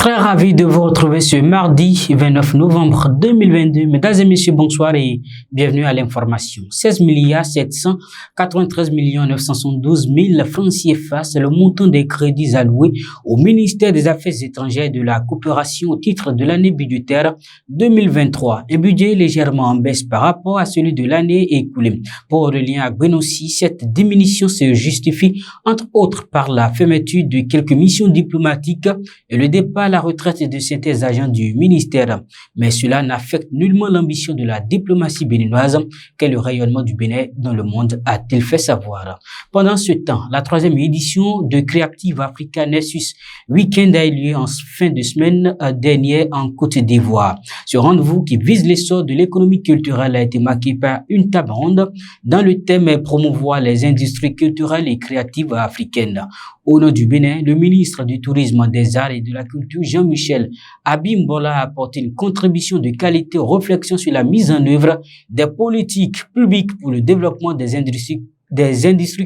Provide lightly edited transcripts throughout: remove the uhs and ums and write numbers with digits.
Très ravi de vous retrouver ce mardi 29 novembre 2022. Mesdames et messieurs, bonsoir et bienvenue à l'information. 16 793 972 000 francs CFA, c'est le montant des crédits alloués au ministère des Affaires étrangères et de la coopération au titre de l'année budgétaire 2023. Un budget légèrement en baisse par rapport à celui de l'année écoulée. Pour le lien avec Benossi, cette diminution se justifie entre autres par la fermeture de quelques missions diplomatiques et le départ à la retraite de certains agents du ministère. Mais cela n'affecte nullement l'ambition de la diplomatie béninoise qu'est le rayonnement du Bénin dans le monde, a-t-il fait savoir. Pendant ce temps, la 3e édition de Creative Africa Nessus Weekend a eu lieu en fin de semaine dernière en Côte d'Ivoire. Ce rendez-vous qui vise l'essor de l'économie culturelle a été marqué par une table ronde dans le thème promouvoir les industries culturelles et créatives africaines. Au nom du Bénin, le ministre du Tourisme, des Arts et de la Culture, Jean-Michel Abimbola, a apporté une contribution de qualité aux réflexions sur la mise en œuvre des politiques publiques pour le développement des industries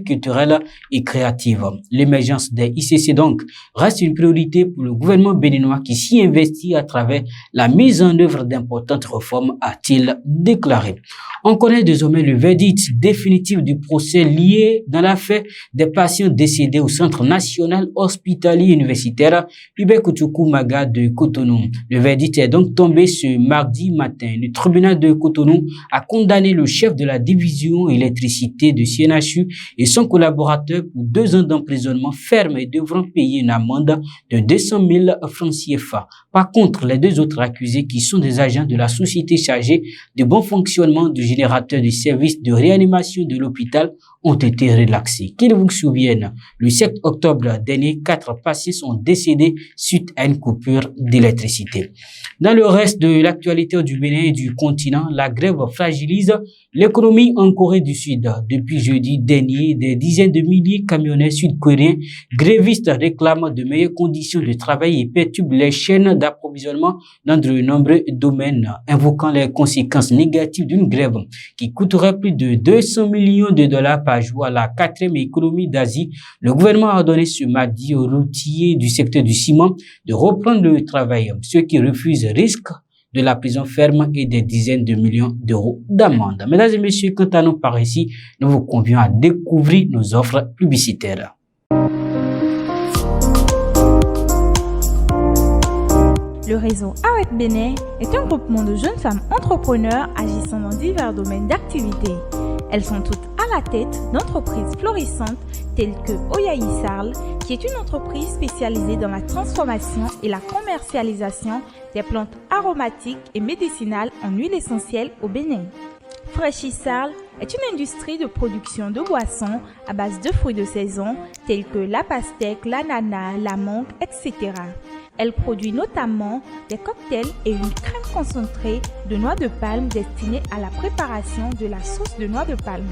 culturelles et créatives. L'émergence des ICC donc reste une priorité pour le gouvernement béninois qui s'y investit à travers la mise en œuvre d'importantes réformes, a-t-il déclaré. On connaît désormais le verdict définitif du procès lié dans l'affaire des patients décédés au Centre national hospitalier universitaire Hubert Koutoukou Maga de Cotonou. Le verdict est donc tombé ce mardi matin. Le tribunal de Cotonou a condamné le chef de la division électricité de CNHU et son collaborateur pour 2 ans d'emprisonnement ferme et devront payer une amende de 200 000 francs CFA. Par contre, les 2 autres accusés qui sont des agents de la société chargée du bon fonctionnement du générateur du service de réanimation de l'hôpital ont été relaxés. Qu'ils vous souviennent, le 7 octobre dernier, 4 patients sont décédés suite à une coupure d'électricité. Dans le reste de l'actualité du Bénin et du continent, la grève fragilise l'économie en Corée du Sud. Depuis jeudi dernier, des dizaines de milliers de camionneurs sud-coréens grévistes réclament de meilleures conditions de travail et perturbent les chaînes d'approvisionnement dans de nombreux domaines, invoquant les conséquences négatives d'une grève qui coûterait plus de 200 millions de dollars par jour à la 4e économie d'Asie. Le gouvernement a donné ce mardi aux routiers du secteur du ciment de reprendre le travail. Ceux qui refusent risquent de la prison ferme et des dizaines de millions d'euros d'amende. Mesdames et messieurs, quant à nous par ici, nous vous convions à découvrir nos offres publicitaires. Le réseau AWEC Bénin est un groupement de jeunes femmes entrepreneurs agissant dans divers domaines d'activité. Elles sont toutes à la tête d'entreprises florissantes telles que Oyaï Sarl, qui est une entreprise spécialisée dans la transformation et la commercialisation des plantes aromatiques et médicinales en huile essentielle au Bénin. Freshi Sarl est une industrie de production de boissons à base de fruits de saison tels que la pastèque, l'ananas, la mangue, etc. Elle produit notamment des cocktails et une crème concentrée de noix de palme destinée à la préparation de la sauce de noix de palme.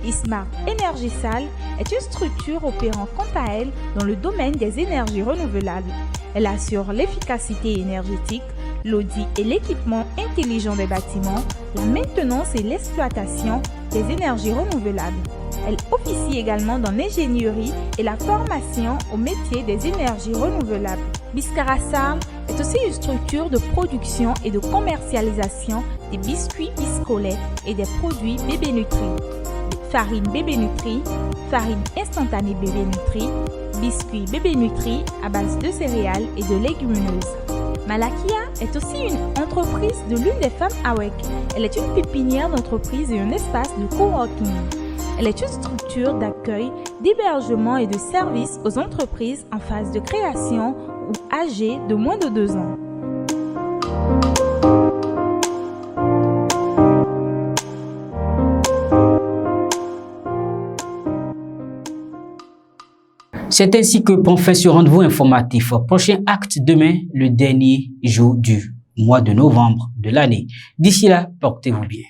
Ismart Energy Sal est une structure opérant quant à elle dans le domaine des énergies renouvelables. Elle assure l'efficacité énergétique, l'audit et l'équipement intelligent des bâtiments, la maintenance et l'exploitation des énergies renouvelables. Elle officie également dans l'ingénierie et la formation au métier des énergies renouvelables. Biscara Sarl est aussi une structure de production et de commercialisation des biscuits biscolets et des produits bébé nutri. Farine bébé nutri, farine instantanée bébé nutri, biscuits bébé nutri à base de céréales et de légumineuses. Malakia est aussi une entreprise de l'une des femmes AWEC. Elle est une pépinière d'entreprise et un espace de coworking. Elle est une structure d'accueil, d'hébergement et de service aux entreprises en phase de création ou âgées de moins de 2 ans. C'est ainsi que prend fin ce rendez-vous informatif. Prochain acte demain, le dernier jour du mois de novembre de l'année. D'ici là, portez-vous bien.